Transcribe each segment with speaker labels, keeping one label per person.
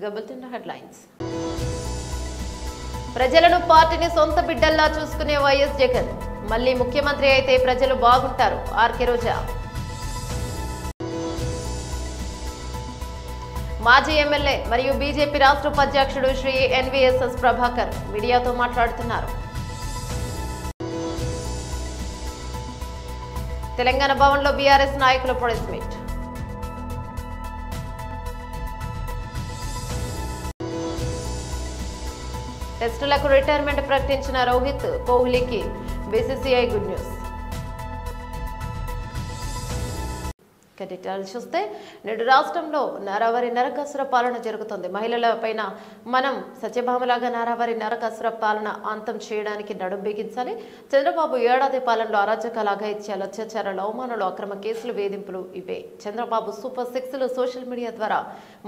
Speaker 1: ముందుగా bulletin headlines. ప్రజలను పార్టీని సొంత బిడ్డల్లా చూసుకునే వైఎస్ జగన్. మళ్లీ ముఖ్యమంత్రి అయితే ప్రజలు బాగుంటారు. ఆర్కే రోజా. మాజీ ఎమ్మెల్యే మరియు బీజేపీ రాష్ట్ర ఉపాధ్యక్షుడు శ్రీ ఎన్వీఎస్ఎస్ ప్రభాకర్ మీడియాతో మాట్లాడుతున్నారు. తెలంగాణ భవన్లో బీఆర్ఎస్ నాయకుల ప్రెస్ మీట్. టెస్టులకు రిటైర్మెంట్ ప్రకటించిన రోహిత్, కోహ్లీకి బీసీసీఐ గుడ్ న్యూస్. డీటెయిల్స్ చూస్తే నేడు రాష్ట్రంలో నారావారి నరకాసుర పాలన జరుగుతుంది. మహిళల పైన మనం సత్యభామలాగా నారావారి నరకాసుర పాలన అంతం చేయడానికి నడుం బిగించాలి. చంద్రబాబు ఏడాది పాలనలో అరాచకాలు, అఘాయిత్యాలు, అత్యాచారాలు, అవమానాలు, అక్రమ కేసులు, వేధింపులు ఇవే. చంద్రబాబు సూపర్ సిక్స్లు సోషల్ మీడియా ద్వారా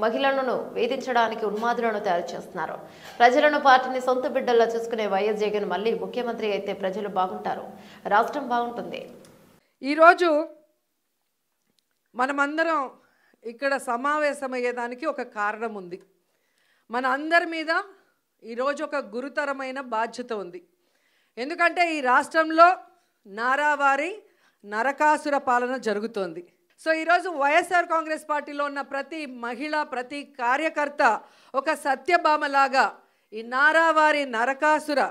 Speaker 1: మహిళలను వేధించడానికి ఉన్మాదులను తయారు చేస్తున్నారు. ప్రజలను పార్టీని సొంత బిడ్డల్లా చూసుకునే వైఎస్ జగన్ మళ్లీ ముఖ్యమంత్రి అయితే ప్రజలు బాగుంటారు, రాష్ట్రం బాగుంటుంది.
Speaker 2: ఈరోజు మనమందరం ఇక్కడ సమావేశమయ్యేదానికి ఒక కారణం ఉంది. మన అందరి మీద ఈరోజు ఒక గురుతరమైన బాధ్యత ఉంది. ఎందుకంటే ఈ రాష్ట్రంలో నారావారి నరకాసుర పాలన జరుగుతోంది. సో ఈరోజు వైఎస్ఆర్ కాంగ్రెస్ పార్టీలో ఉన్న ప్రతి మహిళ, ప్రతి కార్యకర్త ఒక సత్యభామలాగా ఈ నారావారి నరకాసుర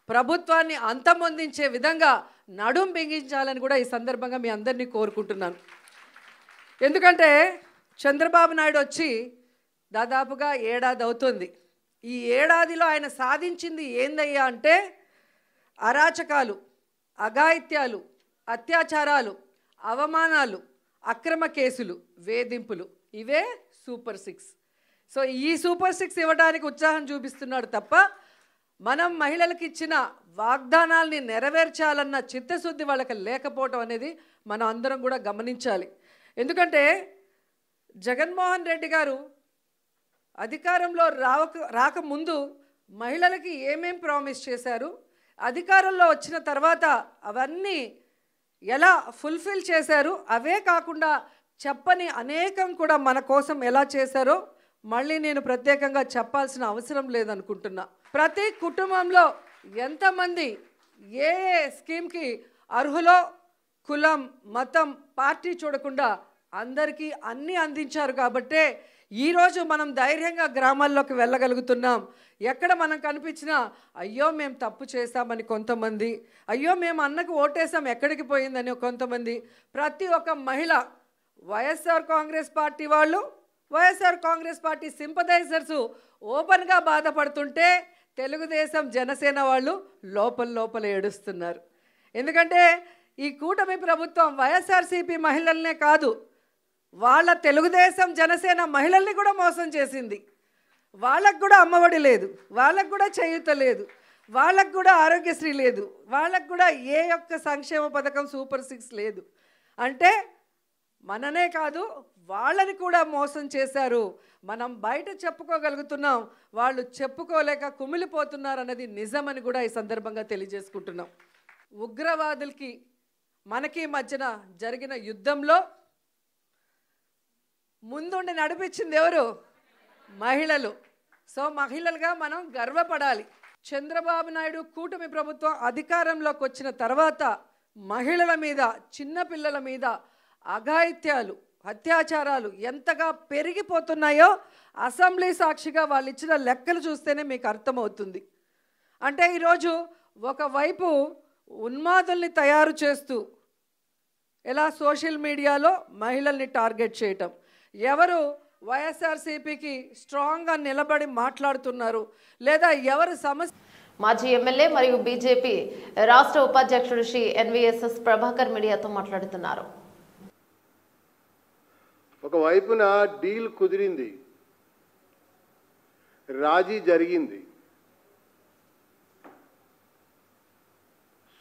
Speaker 2: ప్రభుత్వాన్ని అంతమొందించే విధంగా నడుం బిగించాలని కూడా ఈ సందర్భంగా మీ అందరినీ కోరుకుంటున్నాను. ఎందుకంటే చంద్రబాబు నాయుడు వచ్చి దాదాపుగా ఏడాది అవుతుంది. ఈ ఏడాదిలో ఆయన సాధించింది ఏందయ్యా అంటే అరాచకాలు, అఘాయిత్యాలు, అత్యాచారాలు, అవమానాలు, అక్రమ కేసులు, వేధింపులు ఇవే సూపర్ సిక్స్. సో ఈ సూపర్ సిక్స్ ఇవ్వడానికి ఉత్సాహం చూపిస్తున్నాడు తప్ప మనం మహిళలకు ఇచ్చిన వాగ్దానాల్ని నెరవేర్చాలన్న చిత్తశుద్ధి వాళ్ళకి లేకపోవటం అనేది మనం అందరం కూడా గమనించాలి. ఎందుకంటే జగన్మోహన్ రెడ్డి గారు అధికారంలో రాకముందు మహిళలకి ఏమేం ప్రామిస్ చేశారు, అధికారంలో వచ్చిన తర్వాత అవన్నీ ఎలా ఫుల్ఫిల్ చేశారు, అవే కాకుండా చెప్పని అనేకం కూడా మన కోసం ఎలా చేశారో మళ్ళీ నేను ప్రత్యేకంగా చెప్పాల్సిన అవసరం లేదనుకుంటున్నా. ప్రతి కుటుంబంలో ఎంతమంది ఏ స్కీమ్కి అర్హులో కులం, మతం, పార్టీ చూడకుండా అందరికీ అన్నీ అందించారు. కాబట్టే ఈరోజు మనం ధైర్యంగా గ్రామాల్లోకి వెళ్ళగలుగుతున్నాం. ఎక్కడ మనం కనిపించినా అయ్యో మేము తప్పు చేశామని కొంతమంది, అయ్యో మేము అన్నకు ఓటేసాం ఎక్కడికి పోయిందని కొంతమంది, ప్రతి ఒక్క మహిళ వైఎస్ఆర్ కాంగ్రెస్ పార్టీ వాళ్ళు, వైఎస్ఆర్ కాంగ్రెస్ పార్టీ సింపథైజర్స్ ఓపెన్గా బాధపడుతుంటే తెలుగుదేశం, జనసేన వాళ్ళు లోపల ఏడుస్తున్నారు. ఎందుకంటే ఈ కూటమి ప్రభుత్వం వైఎస్ఆర్సీపీ మహిళలనే కాదు, వాళ్ళ తెలుగుదేశం, జనసేన మహిళల్ని కూడా మోసం చేసింది. వాళ్ళకు కూడా అమ్మఒడి లేదు, వాళ్ళకు కూడా చేయూత లేదు, వాళ్ళకు కూడా ఆరోగ్యశ్రీ లేదు, వాళ్ళకు కూడా ఏ ఒక్క సంక్షేమ పథకం సూపర్ సిక్స్ లేదు. అంటే మననే కాదు వాళ్ళని కూడా మోసం చేశారు. మనం బయట చెప్పుకోగలుగుతున్నాం, వాళ్ళు చెప్పుకోలేక కుమిలిపోతున్నారు అన్నది నిజమని కూడా ఈ సందర్భంగా తెలియజేసుకుంటున్నాం. ఉగ్రవాదులకి మనకి మధ్యన జరిగిన యుద్ధంలో ముందుండి నడిపించింది ఎవరు? మహిళలు. సో మహిళలుగా మనం గర్వపడాలి. చంద్రబాబు నాయుడు కూటమి ప్రభుత్వం అధికారంలోకి వచ్చిన తర్వాత మహిళల మీద, చిన్నపిల్లల మీద అఘాయిత్యాలు, అత్యాచారాలు ఎంతగా పెరిగిపోతున్నాయో అసెంబ్లీ సాక్షిగా వాళ్ళు ఇచ్చిన లెక్కలు చూస్తేనే మీకు అర్థమవుతుంది. అంటే ఈరోజు ఒకవైపు ఉన్మాదుల్ని తయారు చేస్తూ ఎలా సోషల్ మీడియాలో మహిళల్ని టార్గెట్ చేయటం, ఎవరు వైఎస్ఆర్సీపీకి స్ట్రాంగ్గా నిలబడి మాట్లాడుతున్నారు లేదా ఎవరు సమస్య.
Speaker 1: మాజీ ఎమ్మెల్యే మరియు బీజేపీ రాష్ట్ర ఉపాధ్యక్షుడు శ్రీ ఎన్వీఎస్ఎస్ ప్రభాకర్ మీడియాతో మాట్లాడుతున్నారు.
Speaker 3: ఒకవైపున డీల్ కుదిరింది, రాజీ జరిగింది.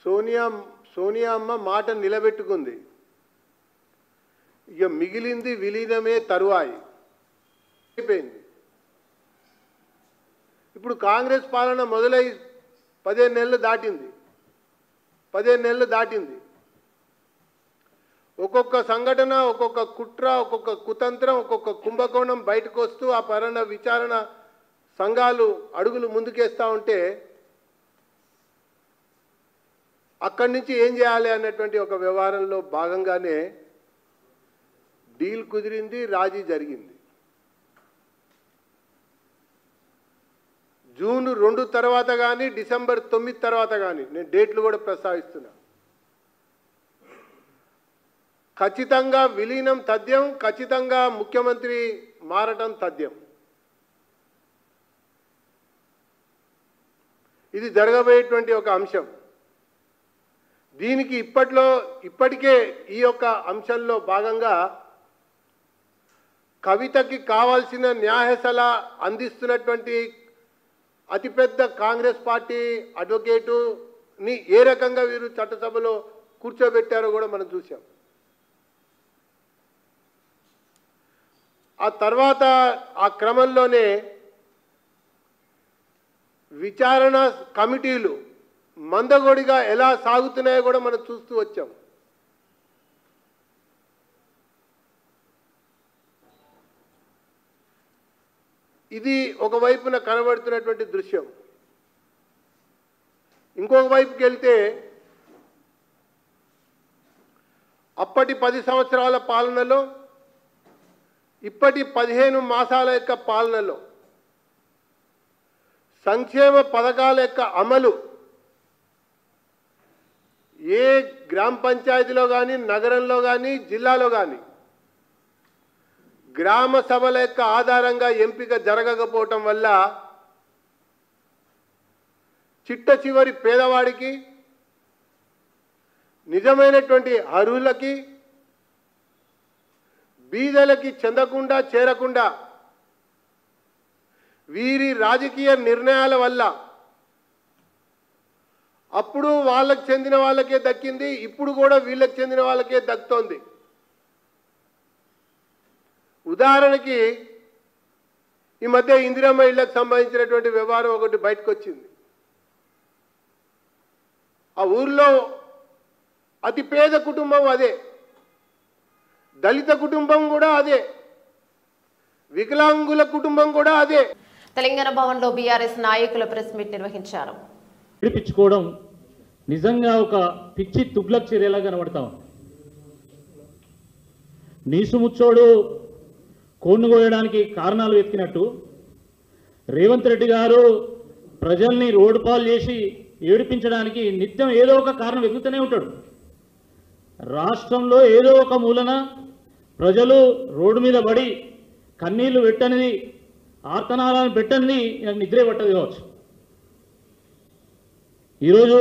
Speaker 3: సోనియా అమ్మ మాట నిలబెట్టుకుంది. ఇక మిగిలింది విలీనమే తరువాయి అయిపోయింది. ఇప్పుడు కాంగ్రెస్ పాలన మొదలై 15 నెలలు దాటింది. ఒక్కొక్క సంఘటన, ఒక్కొక్క కుట్ర, ఒక్కొక్క కుతంత్రం, ఒక్కొక్క కుంభకోణం బయటకు వస్తూ ఆ పరణ విచారణ సంఘాలు అడుగులు ముందుకేస్తూ ఉంటే అక్కడి నుంచి ఏం చేయాలి అన్నటువంటి ఒక వ్యవహారంలో భాగంగానే డీల్ కుదిరింది, రాజీ జరిగింది. జూన్ 2 తర్వాత కానీ డిసెంబర్ 9 తర్వాత కానీ, నేను డేట్లు కూడా ప్రస్తావిస్తున్నా, ఖచ్చితంగా విలీనం తథ్యం, ఖచ్చితంగా ముఖ్యమంత్రి మారటం తథ్యం. ఇది జరగబోయేటువంటి ఒక అంశం. దీనికి ఇప్పటికే ఈ యొక్క అంశంలో భాగంగా కవితకి కావాల్సిన న్యాయ సలహా అందిస్తున్నటువంటి అతిపెద్ద కాంగ్రెస్ పార్టీ అడ్వకేటుని ఏ రకంగా వీరు చట్టసభలో కూర్చోబెట్టారో కూడా మనం చూసాం. ఆ తర్వాత ఆ క్రమంలోనే విచారణ కమిటీలు మందగోడిగా ఎలా సాగుతున్నాయో కూడా మనం చూస్తూ వచ్చాం. ఇది ఒకవైపున కనబడుతున్నటువంటి దృశ్యం. ఇంకొక వైపుకి వెళ్తే అప్పటి 10 సంవత్సరాల పాలనలో, ఇప్పటి 15 మాసాల యొక్క పాలనలో సంక్షేమ పథకాల యొక్క అమలు ఏ గ్రామ పంచాయతీలో కానీ, నగరంలో కానీ, జిల్లాలో కానీ గ్రామ సభల యొక్క ఆధారంగా ఎంపిక జరగకపోవటం వల్ల చిట్ట చివరి పేదవాడికి, నిజమైనటువంటి అర్హులకి, బీదలకి చెందకుండా చేరకుండా వీరి రాజకీయ నిర్ణయాల వల్ల అప్పుడు వాళ్ళకి చెందిన వాళ్ళకే దక్కింది, ఇప్పుడు కూడా వీళ్ళకి చెందిన వాళ్ళకే దక్కుతోంది. ఉదాహరణకి ఈ మధ్య ఇందిరమ్మ ఇళ్లకు సంబంధించినటువంటి వ్యవహారం ఒకటి బయటకు వచ్చింది. ఆ ఊర్లో అతి పేద కుటుంబం అదే, దళిత కుటుంబం కూడా అదే, వికలాంగుల కుటుంబం కూడా అదే.
Speaker 1: తెలంగాణ భవన్లో బీఆర్ఎస్ నాయకుల ప్రెస్ మీట్ నిర్వహించారు.
Speaker 4: విడిపించుకోవడం నిజంగా ఒక పిచ్చి తుగ్లక్ చర్యలా కనబడతా ఉంది. నీసుముచ్చోడు కోన్ను కోయడానికి కారణాలు వెతికినట్టు రేవంత్ రెడ్డి గారు ప్రజల్ని రోడ్డు పాలు చేసి ఏడిపించడానికి నిత్యం ఏదో ఒక కారణం వెతుకుతూనే ఉంటాడు. రాష్ట్రంలో ఏదో ఒక మూలన ప్రజలు రోడ్డు మీద పడి కన్నీళ్లు పెట్టనిది, ఆర్తనాలను పెట్టనిది నాకు నిద్రే పట్టదు కావచ్చు. ఈరోజు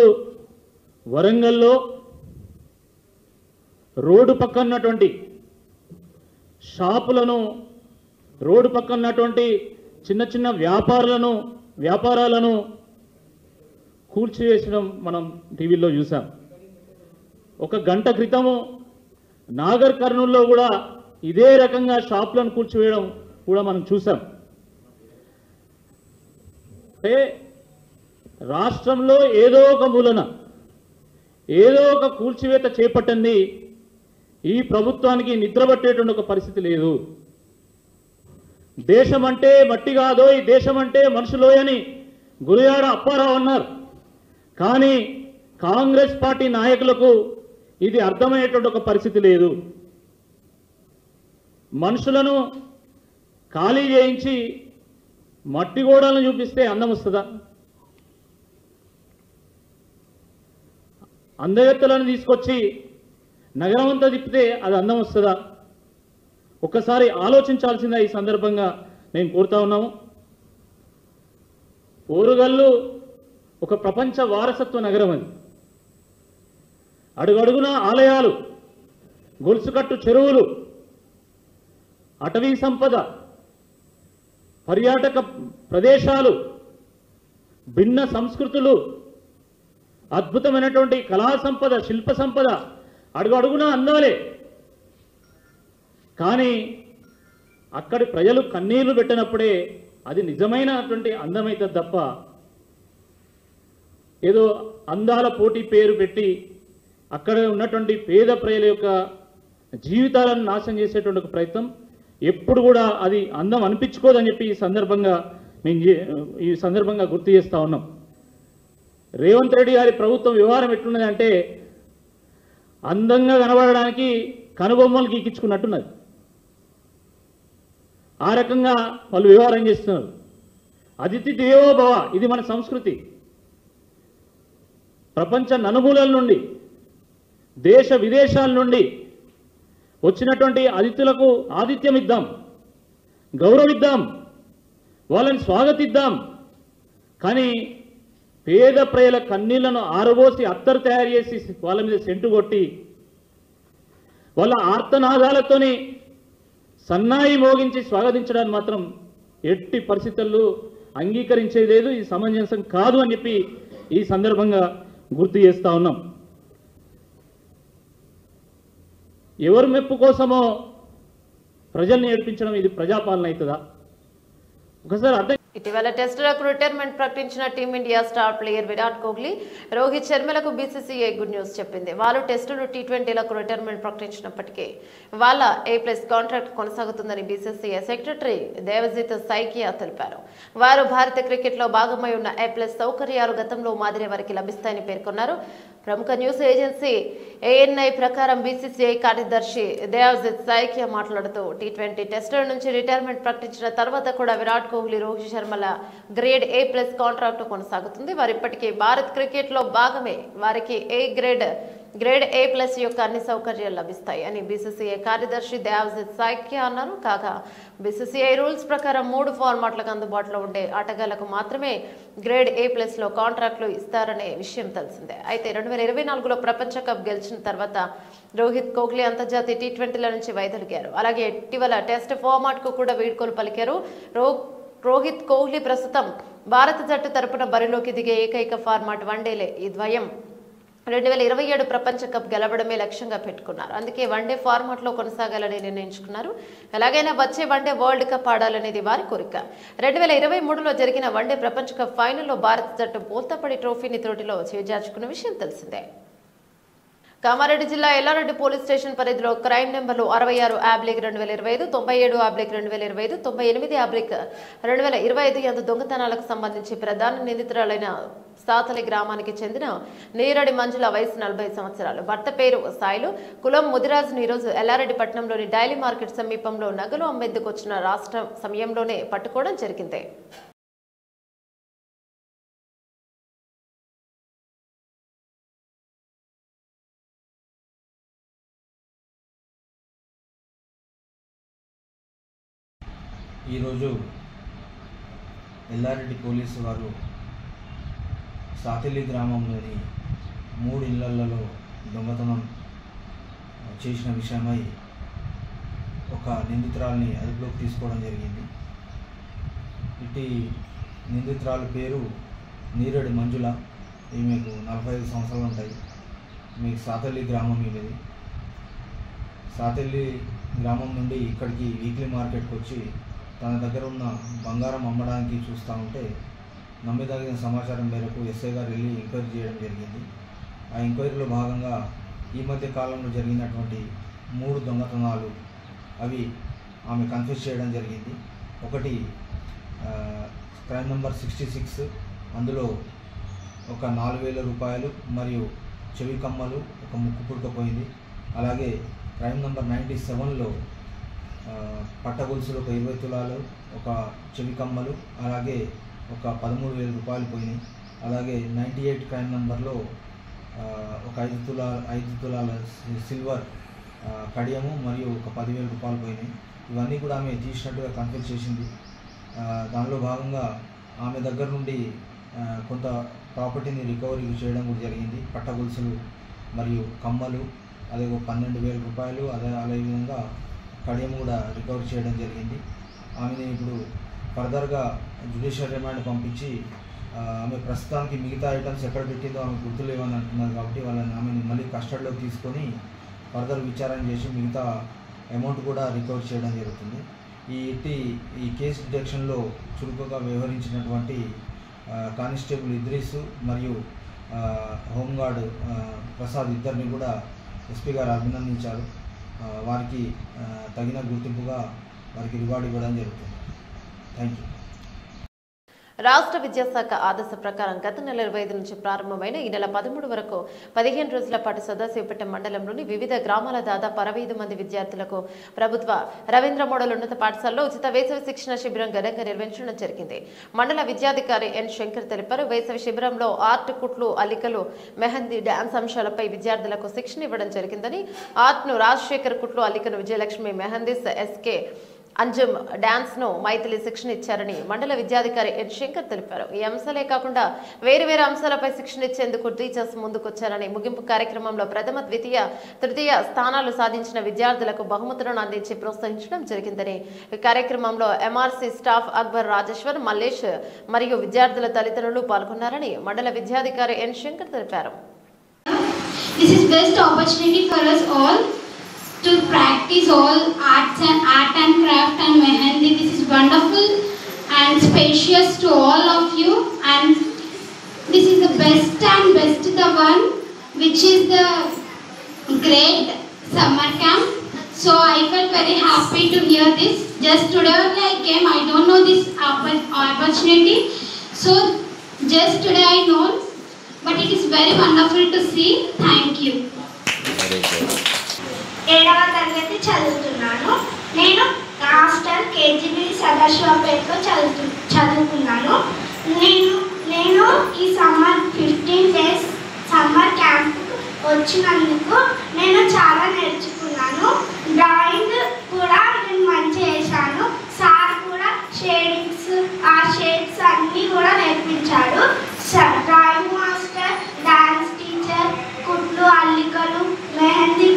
Speaker 4: వరంగల్లో రోడ్డు పక్కన ఉన్నటువంటి షాపులను, రోడ్డు పక్కన ఉన్నటువంటి చిన్న చిన్న వ్యాపారాలను కూల్చివేసడం మనం టీవీలో చూసాం. ఒక గంట క్రితము నాగర్ కర్నూల్లో కూడా ఇదే రకంగా షాపులను కూల్చివేయడం కూడా మనం చూసాం. అంటే రాష్ట్రంలో ఏదో ఒక మూలన ఏదో ఒక కూల్చివేత చేపట్టింది ఈ ప్రభుత్వానికి నిద్రపట్టేటువంటి ఒక పరిస్థితి లేదు. దేశం అంటే మట్టి కాదో, ఈ దేశం అంటే మనుషులోయని గురజాడ అప్పారావు అన్నారు. కానీ కాంగ్రెస్ పార్టీ నాయకులకు ఇది అర్థమయ్యేటువంటి ఒక పరిస్థితి లేదు. మనుషులను ఖాళీ చేయించి మట్టి గోడలను చూపిస్తే అందం వస్తుందా? అందగత్తలను తీసుకొచ్చి నగరం అంతా తిప్పితే అది అందం వస్తుందా? ఒక్కసారి ఆలోచించాల్సిందా ఈ సందర్భంగా నేను కోరుతా ఉన్నాము. ఓరుగల్లు ఒక ప్రపంచ వారసత్వ నగరం. అది అడుగడుగున ఆలయాలు, గొలుసుకట్టు చెరువులు, అటవీ సంపద, పర్యాటక ప్రదేశాలు, భిన్న సంస్కృతులు, అద్భుతమైనటువంటి కళా సంపద, శిల్ప సంపద, అడుగడుగున అందాలే. కానీ అక్కడి ప్రజలు కన్నీళ్లు పెట్టినప్పుడే అది నిజమైనటువంటి అందమైతే తప్ప ఏదో అందాల పోటీ పేరు పెట్టి అక్కడ ఉన్నటువంటి పేద ప్రజల యొక్క జీవితాలను నాశనం చేసేటువంటి ఒక ప్రయత్నం ఎప్పుడు కూడా అది అందం అనిపించుకోదని చెప్పి ఈ సందర్భంగా గుర్తు చేస్తూ ఉన్నాం. రేవంత్ రెడ్డి గారి ప్రభుత్వం వ్యవహారం ఎట్లున్నది అంటే అందంగా కనబడడానికి కనుబొమ్మలు గీకించుకున్నట్టున్నది. ఆ రకంగా వాళ్ళు వ్యవహారం చేస్తున్నారు. అతిథి దేవో భవ, ఇది మన సంస్కృతి. ప్రపంచ నలుమూలల నుండి దేశ విదేశాల నుండి వచ్చినటువంటి అతిథులకు ఆతిథ్యం ఇద్దాం, గౌరవిద్దాం, వాళ్ళని స్వాగతిద్దాం. కానీ పేద ప్రజల కన్నీళ్లను ఆరబోసి అత్తరు తయారు చేసి వాళ్ళ మీద సెంటు కొట్టి వాళ్ళ ఆర్తనాదాలతోని సన్నాయి మోగించి స్వాగతించడానికి మాత్రం ఎట్టి పరిస్థితుల్లో అంగీకరించేది లేదు. ఇది సమంజసం కాదు అని చెప్పి ఈ సందర్భంగా గుర్తు చేస్తూ ఉన్నాం. ఎవరి మెప్పు కోసమో ప్రజల్ని ఏడ్పించడం ఇది ప్రజాపాలన అవుతుందా? ఒకసారి అర్థం.
Speaker 1: ఇటీవల టెస్టులకు రిటైర్మెంట్ ప్రకటించిన Team India star player Virat Kohli, Rohit శర్మలకు బీసీసీఐ గుడ్ న్యూస్ చెప్పింది. వాళ్ళు టెస్టులు T20లకు రిటైర్మెంట్ ప్రకటించినప్పటికీ వాళ్ళ A+ కాంట్రాక్ట్ కొనసాగుతుందని బీసీసీఐ సెక్రటరీ దేవజిత్ సైకియా తెలిపారు. వారు భారత క్రికెట్లో భాగమై ఉన్న A+ సౌకర్యాలు గతంలో మాదిరి వారికి లభిస్తాయని పేర్కొన్నారు. ప్రముఖ న్యూస్ ఏజెన్సీ ANI ప్రకారం బీసీసీఐ కార్యదర్శి దేవజిత్ సైకియా మాట్లాడుతూ T20 టెస్టుల నుంచి రిటైర్మెంట్ ప్రకటించిన తర్వాత కూడా విరాట్ కోహ్లీ, రోహిత్ శర్మల గ్రేడ్ A+ కాంట్రాక్ట్ కొనసాగుతుంది. వారు ఇప్పటికీ భారత్ క్రికెట్లో భాగమే. వారికి గ్రేడ్ A+ యొక్క అన్ని సౌకర్యాలు లభిస్తాయి అని బీసీసీఐ కార్యదర్శి దేవజిత్ సైకియా అన్నారు. కాగా బీసీసీఐ రూల్స్ ప్రకారం 3 ఫార్మాట్లకు అందుబాటులో ఉండే ఆటగాళ్లకు మాత్రమే గ్రేడ్ A+లో కాంట్రాక్టులు ఇస్తారనే విషయం తెలిసిందే. అయితే 2024లో ప్రపంచ కప్ గెలిచిన తర్వాత రోహిత్ కోహ్లీ అంతర్జాతీయ T20ల నుంచి వైదొలిగారు. అలాగే ఇటీవల టెస్ట్ ఫార్మాట్కు కూడా వీడ్కోలు పలికారు. రోహిత్ కోహ్లీ ప్రస్తుతం భారత జట్టు తరపున బరిలోకి దిగే ఏకైక ఫార్మాట్ వన్డేలే. ఈ ద్వయం 2027 ప్రపంచ కప్ గెలవడమే లక్ష్యంగా పెట్టుకున్నారు. అందుకే వన్డే ఫార్మాట్లో కొనసాగాలని నిర్ణయించుకున్నారు. ఎలాగైనా వచ్చే వన్డే వరల్డ్ కప్ ఆడాలనేది వారి కోరిక. 2023లో జరిగిన వన్డే ప్రపంచ కప్ ఫైనల్లో భారత జట్టు బోల్తాపడి ట్రోఫీని త్రోటిలో చేజార్చుకున్న విషయం తెలిసిందే. కామారెడ్డి జిల్లా ఎల్లారెడ్డి పోలీస్ స్టేషన్ పరిధిలో క్రైమ్ నెంబర్లు 66/2025, 97/2025, 98/2025 యందు దొంగతనాలకు సంబంధించి ప్రధాన నిందితురాలైన సాతలి గ్రామానికి చెందిన నీరడి మంజుల, వయసు 40 సంవత్సరాలు. భర్త పేరు సాయిలు, కులం ముదిరాజును ఈరోజు ఎల్లారెడ్డి పట్టణంలోని డైలీ మార్కెట్ సమీపంలో నగలు అమ్మేందుకు వచ్చిన రాష్ట్ర సమయంలోనే పట్టుకోవడం జరిగింది.
Speaker 5: ఈరోజు ఎల్లారెడ్డి పోలీసు వారు సాతిలి గ్రామంలోని 3 ఇళ్లలో దొంగతనం చేసిన విషయమై ఒక నిందితురాల్ని అదుపులోకి తీసుకోవడం జరిగింది. ఇటు నిందితురాల పేరు నీరడి మంజుల. ఈమెకు 45 సంవత్సరాలు ఉంటాయి. మీకు సాతిలి గ్రామం ఇది. సాతిలి గ్రామం నుండి ఇక్కడికి వీక్లీ మార్కెట్కి వచ్చి తన దగ్గర ఉన్న బంగారం అమ్మడానికి చూస్తూ ఉంటే నమ్మదగిన సమాచారం మేరకు ఎస్ఐ గారు వెళ్ళి ఎంక్వైరీ చేయడం జరిగింది. ఆ ఎంక్వైరీలో భాగంగా ఈ మధ్య కాలంలో జరిగినటువంటి 3 దొంగతనాలు అవి ఆమె కన్ఫ్యూజ్ చేయడం జరిగింది. ఒకటి క్రైమ్ నెంబర్ 66, అందులో ఒక 4,000 రూపాయలు మరియు చెవి కమ్మలు, ఒక ముక్కు పుడకపోయింది. అలాగే క్రైమ్ నెంబర్ 97లో పట్టగొలుసులు ఒక 20 తులాలు, ఒక చెవి కమ్మలు, అలాగే ఒక 13,000 రూపాయలు పోయినాయి. అలాగే 98 క్రైమ్ నెంబర్లో ఒక 5 తులాల సిల్వర్ కడియము మరియు ఒక 10,000 రూపాయలు పోయినాయి. ఇవన్నీ కూడా ఆమె తీసినట్టుగా కన్ఫ్యూజ్ చేసింది. దానిలో భాగంగా ఆమె దగ్గర నుండి కొంత ప్రాపర్టీని రికవరీ చేయడం కూడా జరిగింది. పట్టగొలుసులు మరియు కమ్మలు, అదే ఒక 12,000 రూపాయలు, అదేవిధంగా కడియం కూడా రికవరీ చేయడం జరిగింది. ఆమెని ఇప్పుడు ఫర్దర్గా జ్యుడిషియల్ రిమాండ్ పంపించి ఆమె ప్రస్తుతానికి మిగతా ఐటమ్స్ ఎక్కడ పెట్టిందో ఆమె గుర్తులేవని అంటున్నారు. కాబట్టి ఆమెని మళ్ళీ కస్టడీలోకి తీసుకొని ఫర్దర్ విచారణ చేసి మిగతా అమౌంట్ కూడా రికవర్ చేయడం జరుగుతుంది. ఈ కేసు డిటెక్షన్లో చురుకుగా వ్యవహరించినటువంటి కానిస్టేబుల్ ఇద్రీసు మరియు హోంగార్డ్ ప్రసాద్ ఇద్దరిని కూడా ఎస్పీ గారు అభినందించారు. వారికి తగిన గుర్తింపుగా వారికి రివార్డు ఇవ్వడం జరుగుతుంది. Thank you.
Speaker 1: రాష్ట్ర విద్యాశాఖ ఆదేశ ప్రకారం గత నెల 25 నుంచి ప్రారంభమైన ఈ నెల 13 వరకు 15 రోజుల పాటు సదాశివపేట మండలంలోని వివిధ గ్రామాల దాదాపు 65 మంది విద్యార్థులకు ప్రభుత్వ రవీంద్ర మోడల్ ఉన్నత పాఠశాలలో ఉచిత వేసవి శిక్షణ శిబిరం ఘనంగా నిర్వహించడం జరిగింది. మండల విద్యాధికారి ఎన్ శంకర్ తెలిపారు. వేసవి శిబిరంలో ఆర్ట్, కుట్లు, అల్లికలు, మెహందీ, డాన్స్ అంశాలపై విద్యార్థులకు శిక్షణ ఇవ్వడం జరిగిందని ఆర్ట్ను రాజశేఖర్, కుట్లు, అల్లికను విజయలక్ష్మి, మెహందీస్ ఎస్కే అంజుమ్, డాన్స్ ను మైథిలి శిక్షణ ఇచ్చారని మండల విద్యాధికారి ఎన్ శంకర్ తెలిపారు. ఈ అంశాలే కాకుండా వేరు అంశాలపై శిక్షణ ఇచ్చేందుకు టీచర్స్ ముందుకొచ్చారని ముగింపు కార్యక్రమంలో ప్రథమ, ద్వితీయ, తృతీయ స్థానాలు సాధించిన విద్యార్థులకు బహుమతులను అందించి ప్రోత్సహించడం జరిగిందని ఈ కార్యక్రమంలో ఎంఆర్సీ స్టాఫ్ అక్బర్, రాజేశ్వర్, మల్లేష్ మరియు విద్యార్థుల తల్లిదండ్రులు పాల్గొన్నారని మండల విద్యాధికారి ఎన్ శంకర్ తెలిపారు.
Speaker 6: This is best opportunity for us all to practice all art and craft and mehendi. This is wonderful and spacious to all of you, and this is the best the one which is the great summer camp. So I felt very happy to hear this. Just today only I came. I don't know this opportunity. So just today I know, but it is very wonderful to see. Thank you.
Speaker 7: 7వ తరగతి చదువుతున్నాను. నేను hostel KGB సదాశివపేటలో చదువుతున్నాను. నేను ఈ summer 15 days summer camp వచ్చినందుకు నేను చాలా నేర్చుకున్నాను. డ్రాయింగ్ కూడా నేను మంచిగా చేశాను. సార్ కూడా షేడింగ్స్, ఆ షేడ్స్ అన్నీ కూడా నేర్పించాడు. డ్రాయింగ్ మాస్టర్, డాన్స్ టీచర్, కుట్లు, అల్లికలు, మెహందీ,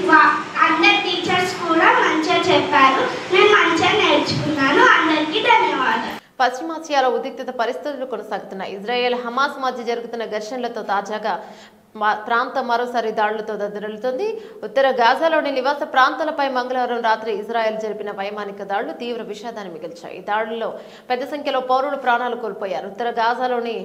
Speaker 7: అందరి టీచర్స్ కూడా మంచిగా చెప్పారు. నేను మంచిగా నేర్చుకున్నాను. అందరికీ ధన్యవాదాలు.
Speaker 1: పశ్చిమాసియాలో ఉద్రిక్తత పరిస్థితులు కొనసాగుతున్నాయి. ఇజ్రాయెల్, హమాస్ మధ్య జరుగుతున్న ఘర్షణలతో తాజాగా ప్రాంతం మరోసారి దాడులతో దద్దరిల్లుతోంది. ఉత్తర గాజాలోని నివాస ప్రాంతాలపై మంగళవారం రాత్రి ఇజ్రాయెల్ జరిపిన వైమానిక దాడులు తీవ్ర విషాదాన్ని మిగిల్చాయి. ఈ దాడుల్లో పెద్ద సంఖ్యలో పౌరులు ప్రాణాలు కోల్పోయారు. ఉత్తర గాజాలోని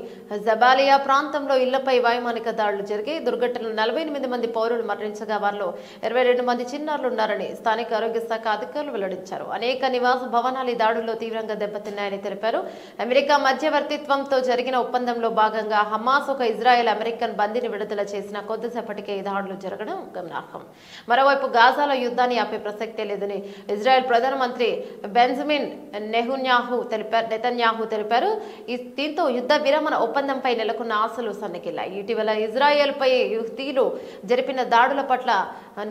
Speaker 1: జబాలియా ప్రాంతంలో ఇళ్లపై వైమానిక దాడులు జరిగాయి. దుర్ఘటనలో 48 మంది పౌరులు మరణించగా వారిలో 22 మంది చిన్నారులు ఉన్నారని స్థానిక ఆరోగ్య శాఖ అధికారులు వెల్లడించారు. అనేక నివాస భవనాలు ఈ దాడుల్లో తీవ్రంగా దెబ్బతిన్నాయని తెలిపారు. అమెరికా మధ్యవర్తిత్వంతో జరిగిన ఒప్పందంలో భాగంగా హమాస్ ఒక ఇజ్రాయెల్ అమెరికన్ బందీని విడుదల చేసిన కొద్దిసేపటికే ఈ దాడులు జరగడం గమనార్హం. మరోవైపు గాజాలో యుద్ధాన్ని ఆపే ప్రసక్తే లేదని ఇజ్రాయెల్ ప్రధానమంత్రి బెంజమిన్ నెతన్యాహు తెలిపారు. దీంతో యుద్ధ విరమణ ఒప్పందంపై నెలకొన్న ఆశలు సన్నగిల్లాయి. ఇటీవల ఇజ్రాయెల్ పై హూతీలు జరిపిన దాడుల పట్ల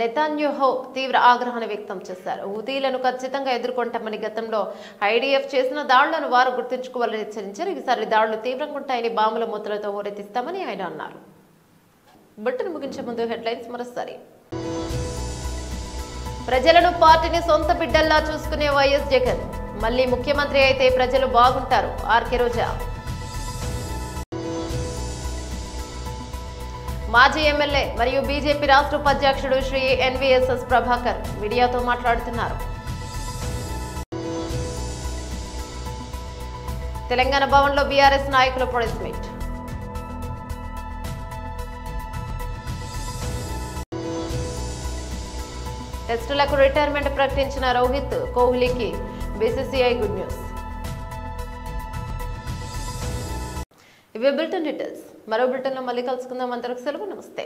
Speaker 1: నెతన్యాహు తీవ్ర ఆగ్రహాన్ని వ్యక్తం చేశారు. హూతీలను ఖచ్చితంగా ఎదుర్కొంటామని గతంలో ఐడిఎఫ్ చేసిన దాడులను వారు గుర్తుంచుకోవాలని హెచ్చరించారు. ఈసారి దాడులు తీవ్రంగా ఉంటాయని, బాంబుల మూతలతో హోరెత్తిస్తామని ఆయన అన్నారు. బులెటిన్ ముగించే ముందు హెడ్లైన్స్ మరోసారి. ప్రజలను పార్టీని సొంత బిడ్డల్లా చూసుకునే వైఎస్ జగన్, మళ్లీ ముఖ్యమంత్రి అయితే ప్రజలు బాగుంటారు. ఆర్కే రోజా. మాజీ ఎమ్మెల్యే మరియు బీజేపీ రాష్ట్ర ఉపాధ్యక్షుడు శ్రీ ఎన్వీఎస్ఎస్ ప్రభాకర్ మీడియాతో మాట్లాడుతున్నారు. తెలంగాణ భవన్లో బీఆర్ఎస్ నాయకుల ప్రెస్ మీట్. టెస్టులకు రిటైర్మెంట్ ప్రకటించిన రోహిత్, కోహ్లీకి బీసీసీఐ గుడ్ న్యూస్. ఇవి బులెటిన్ డీటెయిల్స్. మరో బులెటిన్లో మళ్ళీ కలుసుకుందాం. అంతవరకు సెలవు. నమస్తే.